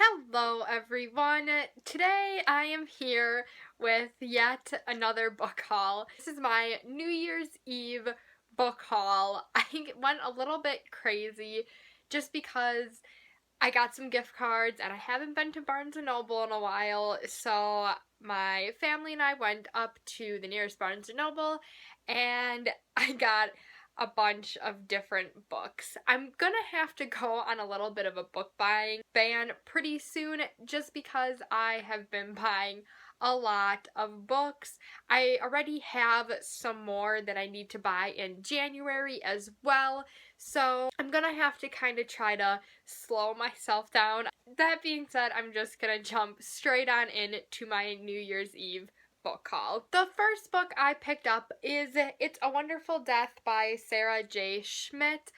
Hello everyone! Today I am here with yet another book haul. This is my New Year's Eve book haul. I went a little bit crazy just because I got some gift cards and I haven't been to Barnes & Noble in a while, so my family and I went up to the nearest Barnes & Noble and I got a bunch of different books. I'm gonna have to go on a little bit of a book buying ban pretty soon just because I have been buying a lot of books. I already have some more that I need to buy in January as well, so I'm gonna have to kind of try to slow myself down. That being said, I'm just gonna jump straight on into my New Year's Eve book haul. The first book I picked up is It's a Wonderful Death by Sarah J. Schmidt.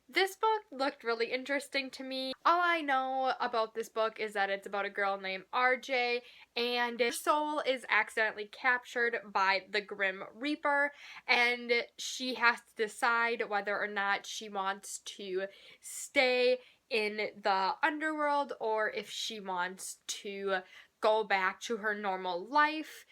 This book looked really interesting to me. All I know about this book is that it's about a girl named RJ and her soul is accidentally captured by the Grim Reaper and she has to decide whether or not she wants to stay in the underworld or if she wants to go back to her normal life.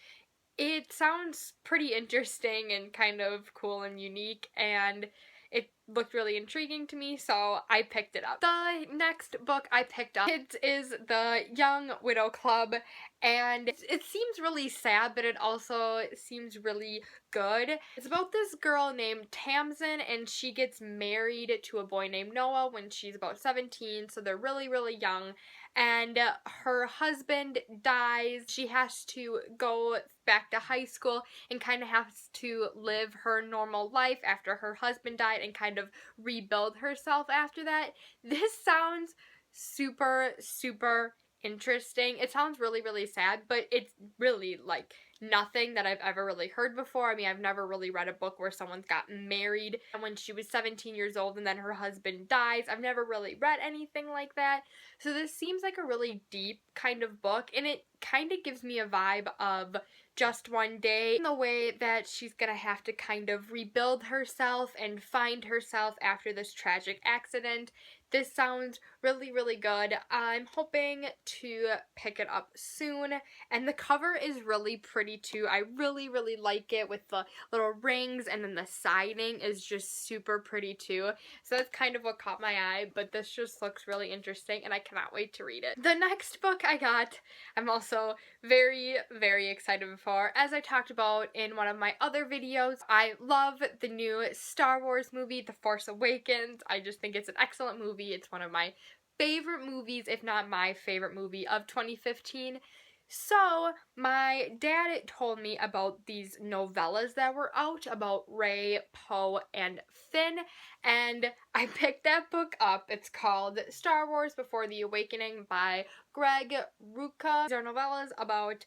It sounds pretty interesting and kind of cool and unique, and it looked really intriguing to me, so I picked it up. The next book I picked up is The Young Widow Club, and it seems really sad, but it also seems really good. It's about this girl named Tamsin, and she gets married to a boy named Noah when she's about 17, so they're really, really young, and her husband dies. She has to go back to high school and kind of has to live her normal life after her husband died and kind of rebuild herself after that. This sounds super, super interesting. It sounds really, really sad, but it's really like nothing that I've ever really heard before. I mean, I've never really read a book where someone's got married when she was 17 years old and then her husband dies. I've never really read anything like that. So this seems like a really deep kind of book, and it kind of gives me a vibe of Just One Day, in the way that she's gonna have to kind of rebuild herself and find herself after this tragic accident. This sounds really, really good. I'm hoping to pick it up soon, and the cover is really pretty too. I really, really like it with the little rings, and then the siding is just super pretty too. So that's kind of what caught my eye, but this just looks really interesting, and I cannot wait to read it. The next book I got, I'm also very, very excited for. As I talked about in one of my other videos, I love the new Star Wars movie, The Force Awakens. I just think it's an excellent movie. It's one of my favorite movies, if not my favorite movie of 2015. So, my dad told me about these novellas that were out about Rey, Poe, and Finn, and I picked that book up. It's called Star Wars Before the Awakening by Greg Rucka. These are novellas about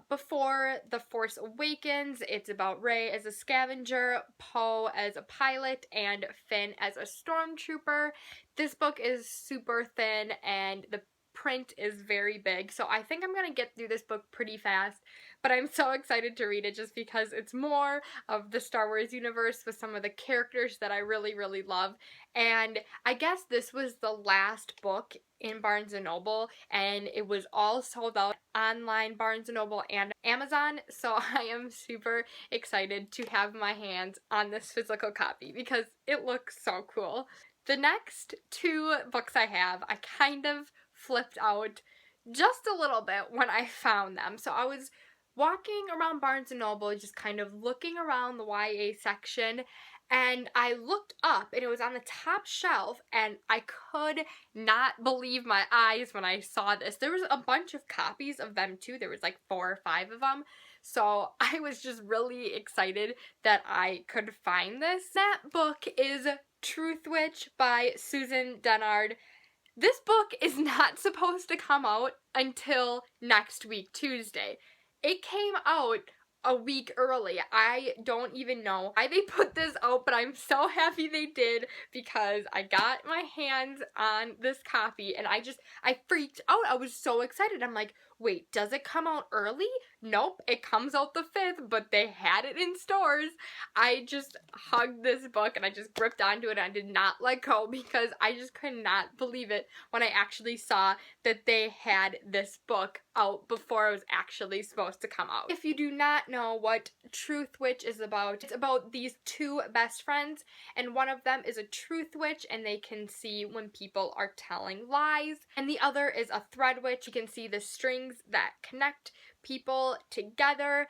before The Force Awakens. It's about Rey as a scavenger, Poe as a pilot, and Finn as a stormtrooper. This book is super thin and the print is very big, so I think I'm gonna get through this book pretty fast, but I'm so excited to read it just because it's more of the Star Wars universe with some of the characters that I really, really love. And I guess this was the last book in Barnes & Noble, and it was all sold out online, Barnes & Noble and Amazon, so I am super excited to have my hands on this physical copy because it looks so cool. The next two books I have, I kind of flipped out just a little bit when I found them. So I was walking around Barnes & Noble, just kind of looking around the YA section, and I looked up and it was on the top shelf, and I could not believe my eyes when I saw this. There was a bunch of copies of them too. There was like 4 or 5 of them. So I was just really excited that I could find this. That book is Truthwitch by Susan Dennard. This book is not supposed to come out until next week, Tuesday. It came out a week early. I don't even know why they put this out, but I'm so happy they did because I got my hands on this copy and I freaked out. I was so excited. I'm like, wait, does it come out early? Nope, it comes out the 5th, but they had it in stores. I just hugged this book and I just gripped onto it and I did not let go because I just could not believe it when I actually saw that they had this book out before it was actually supposed to come out. If you do not know what Truth Witch is about, it's about these two best friends, and one of them is a truth witch and they can see when people are telling lies, and the other is a thread witch. You can see the strings that connect people together.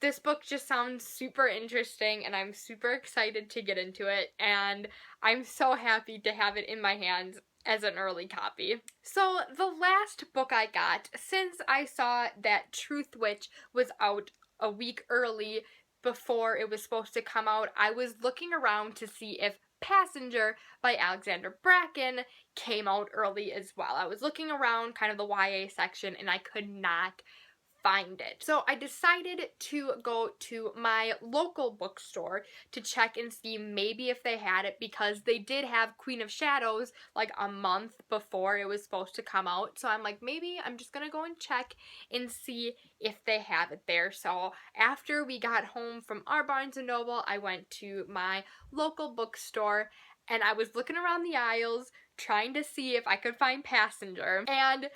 This book just sounds super interesting and I'm super excited to get into it, and I'm so happy to have it in my hands as an early copy. So the last book I got, since I saw that Truth Witch was out a week early before it was supposed to come out, I was looking around to see if Passenger by Alexandra Bracken came out early as well. I was looking around kind of the YA section and I could not find it. So I decided to go to my local bookstore to check and see maybe if they had it, because they did have Queen of Shadows like a month before it was supposed to come out. So I'm like, maybe I'm just gonna go and check and see if they have it there. So after we got home from our Barnes & Noble, I went to my local bookstore and I was looking around the aisles trying to see if I could find Passenger, and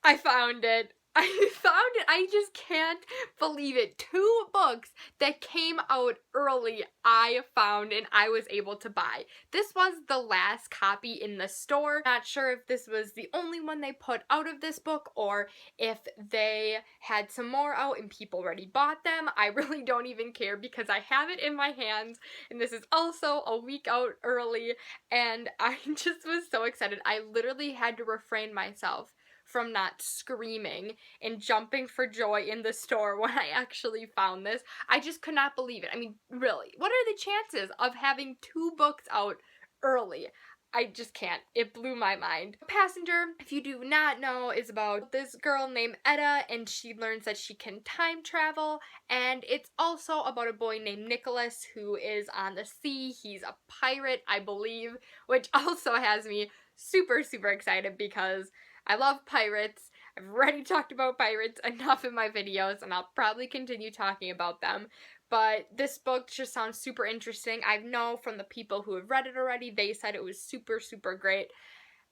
I found it. I found it. I just can't believe it. 2 books that came out early I found and I was able to buy. This was the last copy in the store. Not sure if this was the only one they put out of this book or if they had some more out and people already bought them. I really don't even care because I have it in my hands and this is also a week out early and I just was so excited. I literally had to refrain myself from not screaming and jumping for joy in the store when I actually found this. I just could not believe it. I mean, really, what are the chances of having 2 books out early? I just can't. It blew my mind. Passenger, if you do not know, is about this girl named Etta, and she learns that she can time travel, and it's also about a boy named Nicholas who is on the sea. He's a pirate, I believe, which also has me super, super excited because I love pirates. I've already talked about pirates enough in my videos, and I'll probably continue talking about them. But this book just sounds super interesting. I know from the people who have read it already, they said it was super, super great.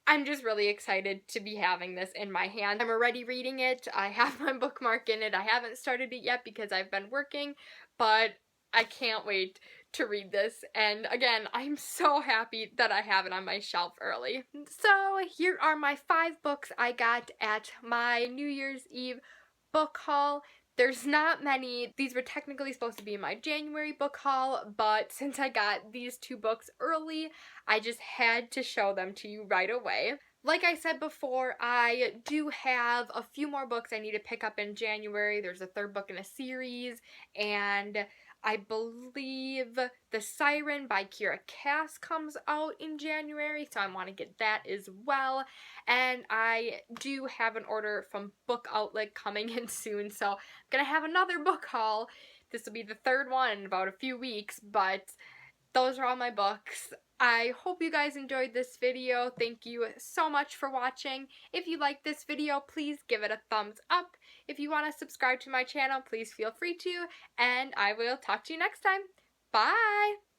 I'm just really excited to be having this in my hand. I'm already reading it. I have my bookmark in it. I haven't started it yet because I've been working, but I can't wait to read this. And again, I'm so happy that I have it on my shelf early. So here are my 5 books I got at my New Year's Eve book haul. There's not many. These were technically supposed to be in my January book haul, but since I got these 2 books early, I just had to show them to you right away. Like I said before, I do have a few more books I need to pick up in January. There's a 3rd book in a series, and I believe The Siren by Kiera Cass comes out in January, so I want to get that as well. And I do have an order from Book Outlet coming in soon, so I'm going to have another book haul. This will be the 3rd one in about a few weeks, but those are all my books. I hope you guys enjoyed this video. Thank you so much for watching. If you like this video, please give it a thumbs up. If you want to subscribe to my channel, please feel free to, and I will talk to you next time. Bye!